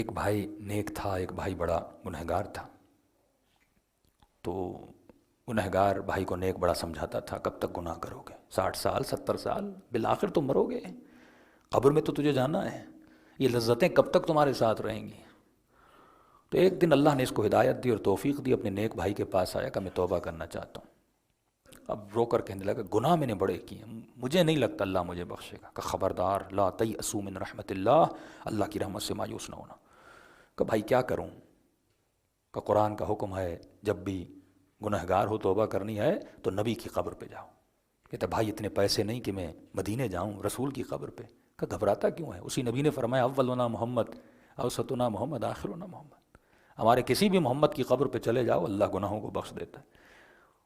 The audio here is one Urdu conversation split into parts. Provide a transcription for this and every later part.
ایک بھائی نیک تھا، ایک بھائی بڑا گنہگار تھا۔ تو گنہگار بھائی کو نیک بڑا سمجھاتا تھا، کب تک گناہ کرو گے، 60 سال 70 سال، بالآخر تم مرو گے، قبر میں تو تجھے جانا ہے، یہ لذتیں کب تک تمہارے ساتھ رہیں گی۔ تو ایک دن اللہ نے اس کو ہدایت دی اور توفیق دی، اپنے نیک بھائی کے پاس آیا کہ میں توبہ کرنا چاہتا ہوں۔ اب رو کر کہنے لگا گناہ میں نے بڑے کیے، مجھے نہیں لگتا اللہ مجھے بخشے گا۔ کہ خبردار، لا تیأسوا من رحمت اللہ، اللہ کی رحمت سے مایوس نہ ہونا۔ کہ بھائی کیا کروں؟ کہ قرآن کا حکم ہے جب بھی گنہگار ہو توبہ کرنی ہے تو نبی کی قبر پہ جاؤ۔ کہتا بھائی اتنے پیسے نہیں کہ میں مدینے جاؤں رسول کی قبر پہ۔ کہ گھبراتا کیوں ہے؟ اسی نبی نے فرمایا اولنا محمد اوسطنا محمد آخرنا محمد، ہمارے کسی بھی محمد کی قبر پہ چلے جاؤ اللہ گناہوں کو بخش دیتا ہے۔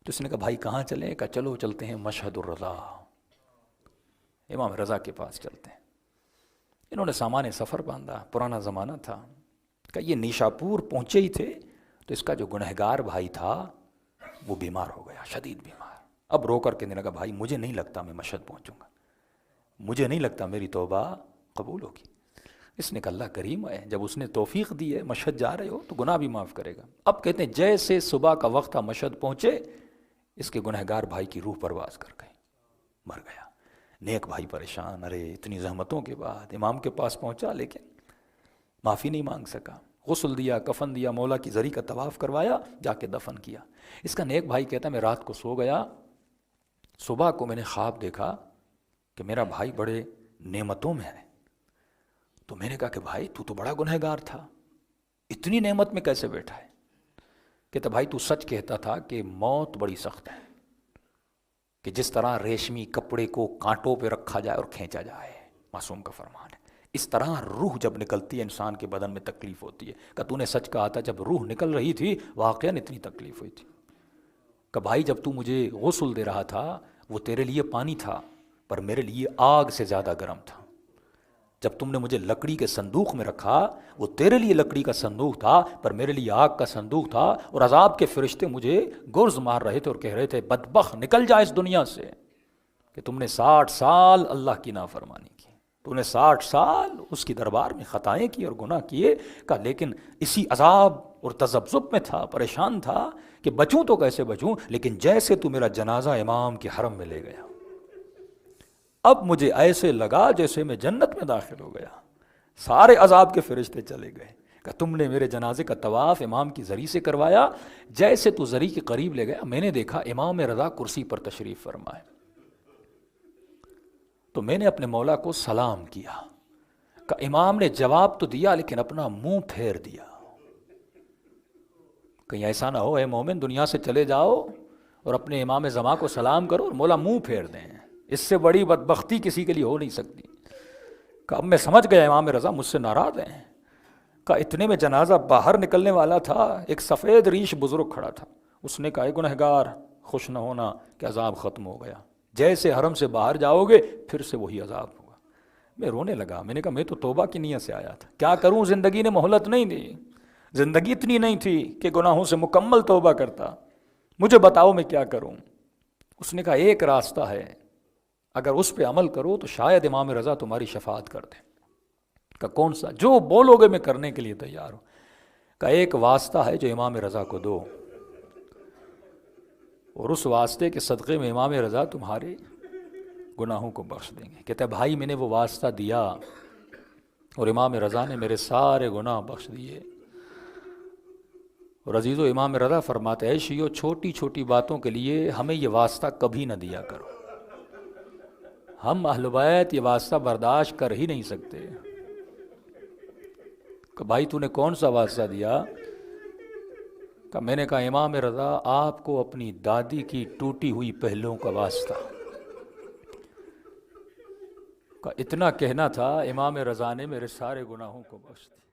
تو اس نے کہا بھائی کہاں چلیں؟ کہا چلو چلتے ہیں مشہد الرضا، امام رضا کے پاس چلتے ہیں۔ انہوں نے سامان سفر باندھا، پرانا زمانہ تھا۔ کہ یہ نیشاپور پہنچے ہی تھے تو اس کا جو گنہگار بھائی تھا وہ بیمار ہو گیا، شدید بیمار۔ اب رو کر کہنے لگا بھائی مجھے نہیں لگتا میں مشہد پہنچوں گا، مجھے نہیں لگتا میری توبہ قبول ہوگی۔ اس نے کہا اللہ کریم ہے، جب اس نے توفیق دی ہے مشہد جا رہے ہو تو گناہ بھی معاف کرے گا۔ اب کہتے ہیں جیسے صبح کا وقت تھا مشہد پہنچے، اس کے گنہگار بھائی کی روح پرواز کر گئی، مر گیا۔ نیک بھائی پریشان، ارے اتنی زحمتوں کے بعد امام کے پاس پہنچا لیکن معافی نہیں مانگ سکا۔ غسل دیا، کفن دیا، مولا کی زری کا طواف کروایا، جا کے دفن کیا۔ اس کا نیک بھائی کہتا ہے میں رات کو سو گیا، صبح کو میں نے خواب دیکھا کہ میرا بھائی بڑے نعمتوں میں ہے۔ تو میں نے کہا کہ بھائی تو بڑا گنہگار تھا، اتنی نعمت میں کیسے بیٹھا ہے؟ کہتا بھائی تو سچ کہتا تھا کہ موت بڑی سخت ہے، کہ جس طرح ریشمی کپڑے کو کانٹوں پہ رکھا جائے اور کھینچا جائے، معصوم کا فرمان ہے، اس طرح روح جب نکلتی ہے انسان کے بدن میں تکلیف ہوتی ہے۔ کہ تو نے سچ کہا تھا، جب روح نکل رہی تھی واقعاً اتنی تکلیف ہوئی تھی۔ کہ بھائی جب تو مجھے غسل دے رہا تھا وہ تیرے لیے پانی تھا پر میرے لیے آگ سے زیادہ گرم تھا۔ جب تم نے مجھے لکڑی کے صندوق میں رکھا وہ تیرے لیے لکڑی کا صندوق تھا پر میرے لیے آگ کا صندوق تھا، اور عذاب کے فرشتے مجھے گرز مار رہے تھے اور کہہ رہے تھے بدبخت نکل جا اس دنیا سے، کہ تم نے 60 سال اللہ کی نافرمانی کی، تو نے 60 سال اس کی دربار میں خطائیں کی اور گناہ کیے۔ کہ لیکن اسی عذاب اور تذبذب میں تھا، پریشان تھا کہ بچوں تو کیسے بچوں، لیکن جیسے تو میرا جنازہ امام کے حرم میں لے گیا، اب مجھے ایسے لگا جیسے میں جنت میں داخل ہو گیا، سارے عذاب کے فرشتے چلے گئے۔ کہ تم نے میرے جنازے کا طواف امام کی زری سے کروایا، جیسے تو زری کے قریب لے گیا میں نے دیکھا امام رضا کرسی پر تشریف فرمائے۔ تو میں نے اپنے مولا کو سلام کیا، کہ امام نے جواب تو دیا لیکن اپنا منہ پھیر دیا۔ کہیں ایسا نہ ہو اے مومن دنیا سے چلے جاؤ اور اپنے امام زمان کو سلام کرو اور مولا منہ پھیر دیں، اس سے بڑی بدبختی کسی کے لیے ہو نہیں سکتی۔ کہ اب میں سمجھ گیا امام رضا مجھ سے ناراض ہیں۔ کہ اتنے میں جنازہ باہر نکلنے والا تھا، ایک سفید ریش بزرگ کھڑا تھا، اس نے کہا اے گنہگار خوش نہ ہونا کہ عذاب ختم ہو گیا، جیسے حرم سے باہر جاؤ گے پھر سے وہی عذاب ہوگا۔ میں رونے لگا، میں نے کہا میں تو توبہ کی نیت سے آیا تھا، کیا کروں زندگی نے مہلت نہیں دی، زندگی اتنی نہیں تھی کہ گناہوں سے مکمل توبہ کرتا، مجھے بتاؤ میں کیا کروں۔ اس نے کہا ایک راستہ ہے، اگر اس پہ عمل کرو تو شاید امام رضا تمہاری شفاعت کر دیں۔ کہ کون سا؟ جو بولو گے میں کرنے کے لیے تیار ہوں۔ کہ ایک واسطہ ہے جو امام رضا کو دو، اور اس واسطے کے صدقے میں امام رضا تمہارے گناہوں کو بخش دیں گے۔ کہتا ہے بھائی میں نے وہ واسطہ دیا اور امام رضا نے میرے سارے گناہ بخش دیے۔ اور عزیزو امام رضا فرماتے ہیں شیعو چھوٹی چھوٹی باتوں کے لیے ہمیں یہ واسطہ کبھی نہ دیا کرو، ہم اہل بیت یہ واسطہ برداشت کر ہی نہیں سکتے۔ کہ بھائی تو نے کون سا واسطہ دیا؟ کہ میں نے کہا امام رضا آپ کو اپنی دادی کی ٹوٹی ہوئی پہلوؤں کا واسطہ۔ کہ اتنا کہنا تھا امام رضا نے میرے سارے گناہوں کو بخش دیا۔